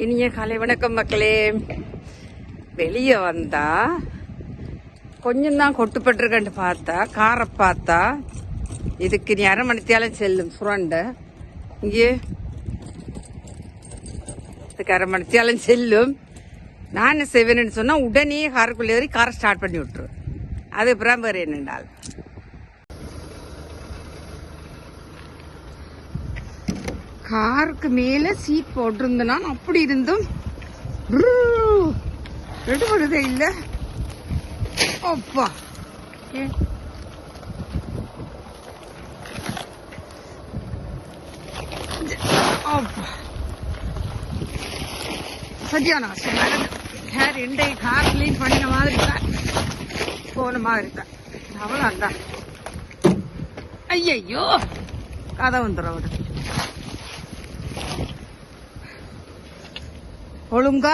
இனிய காலை வணக்கம் மக்களே. வெளியே வந்தா கொஞ்சம் தான் கொட்டுப்பட்டிருக்கேன்னு பார்த்தா காரை பார்த்தா இதுக்கு நீ அரை மணித்தியாலும் செல்லும் சுரண்ட இங்கே இதுக்கு அரை மணித்தியாலும் செல்லும். நான் என்ன செய்வேன்னு சொன்னா உடனே காருக்குள்ளே ஏறி காரை ஸ்டார்ட் பண்ணி விட்டுருவேன். அது அப்புறம் வேறு என்னென்றால் காருக்கு மேல சீட் போட்டிருந்தனா அப்படி இருந்தும் எடுபடுதே இல்ல. அப்பா அப்பா சரியான ஹேர் எண்டை கார் கிளீன் பண்ணின மாதிரி இருக்கா, போன மாதிரி இருக்கா. அவ்வளோ ஐயோ கதை வந்துடும். அவரு ஒழுங்கா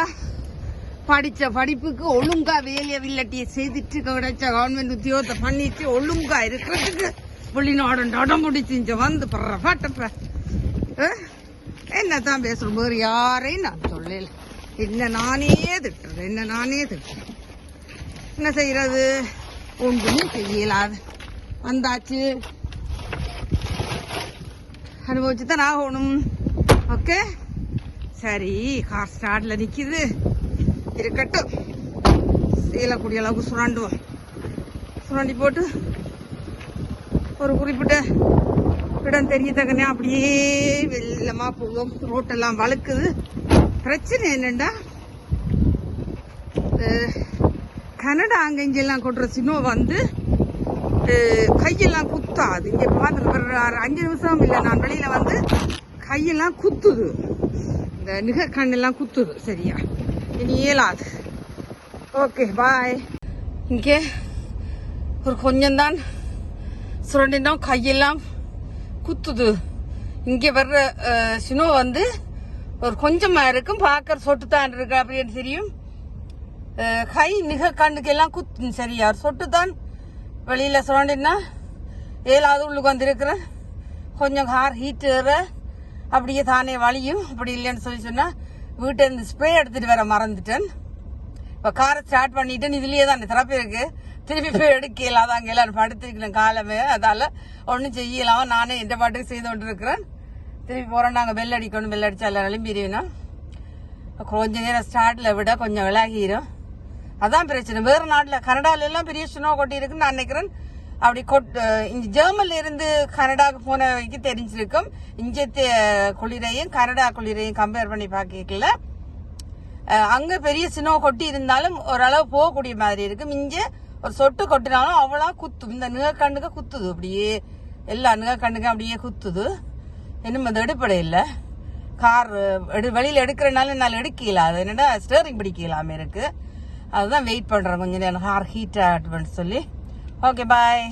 படிச்ச படிப்புக்கு ஒழுங்கா வேலைய வில்லட்டிய செய்துட்டு கிடைச்ச கவர்மெண்ட் உத்தியோகத்தை பண்ணிட்டு ஒழுங்கா இருக்கிறதுக்கு வெளிநாடு நடம் முடிச்சு வந்து பட்டப்ப என்னதான் பேசுறோம். வேறு யாரையும் நான் சொல்லல. என்ன நானே திட்டுறேன், என்ன செய்யறது, ஒன்றுமே செய்யலாது. வந்தாச்சு, அனுபவிச்சுதான் ஆகணும். ஓகே சரி, கார் ஸ்டார்ட்ல நிக்குது, இருக்கட்டும். செய்யக்கூடிய அளவுக்கு சுரண்டி போட்டு ஒரு குறிப்பிட்ட இடம் தெரியத்தக்கனே அப்படியே வெள்ளமா போவோம். ரோட்டெல்லாம் வழுக்குது. பிரச்சனை என்னண்டா, கனடா அங்க இங்கெல்லாம் கொட்டுற சினோ வந்து கையெல்லாம் குத்தாது. இங்க பார்த்து 5 நிமிஷம் இல்லை, நான் வெளியில வந்து கையெல்லாம் குத்துது, இந்த நிகக்கண்ணெல்லாம் குத்துது. சரியா, இனி இயலாது. Okay bye. இங்கே ஒரு கொஞ்சம்தான் சுரண்டினா கையெல்லாம் குத்துது. இங்கே வர்ற சினோ வந்து ஒரு கொஞ்சமா இருக்கும், பார்க்கற சொட்டு தான் இருக்கு அப்படின்னு தெரியும். கை நிகக்கண்ணுக்கு எல்லாம் குத்து. சரியா, சொட்டு தான் வெளியில சுரண்டினா ஏழாவது உள்ளுக்கு வந்திருக்கிறேன். கொஞ்சம் கார் ஹீட் ஏற அப்படியே தானே வலியும். அப்படி இல்லைன்னு சொன்னா வீட்டை இருந்து ஸ்ப்ரே எடுத்துட்டு வர மறந்துட்டேன். இப்ப காரை ஸ்டார்ட் பண்ணிட்டேன். இதுலயே தான் திறப்பு இருக்கு, திருப்பி போய் எடுக்கலாம். அதாங்க எல்லாரும் படுத்துருக்கேன் காலமே, அதால ஒன்னும் செய்யலாம். நானே எந்த பாட்டுக்கு செய்து கொண்டு இருக்கிறேன். திருப்பி போறோம், நாங்க பெல் அடிக்கணும். பெல் அடிச்சா எல்லாரும் எழும்பிடுவேனா. கொஞ்ச நேரம் ஸ்டார்ட்ல விட கொஞ்சம் விலகிடும். அதான் பிரச்சனை. வேறு நாட்டுல கனடால எல்லாம் பெரிய ஸ்னோ கொட்டி இருக்குன்னு நான் நினைக்கிறேன். அப்படி இங்க ஜெர்மன்ல இருந்து கனடாவுக்கு போன வரைக்கும் தெரிஞ்சிருக்கும். இங்க குளிரையும் கனடா குளிரையும் கம்பேர் பண்ணி பாக்கல. அங்க பெரிய ஸ்னோ கொட்டி இருந்தாலும் ஓரளவு போகக்கூடிய மாதிரி இருக்கும். இங்க ஒரு சொட்டு கொட்டினாலும் அவ்வளோ குத்தும். இந்த நிகக்கண்ணுக்கு குத்துது, அப்படியே எல்லா நிகக்கண்ணுக்கும் அப்படியே குத்துது. இன்னும் அது எடுப்படை இல்லை. கார் வெளியில எடுக்கிறனால என்னால் எடுக்கல. அது என்னடா ஸ்டேரிங் பிடிக்கலாமே இருக்கு. அதுதான் வெயிட் பண்றேன் கொஞ்ச நேரம் கார் ஹீட் ஆகட்டும்னு சொல்லி. Okay bye.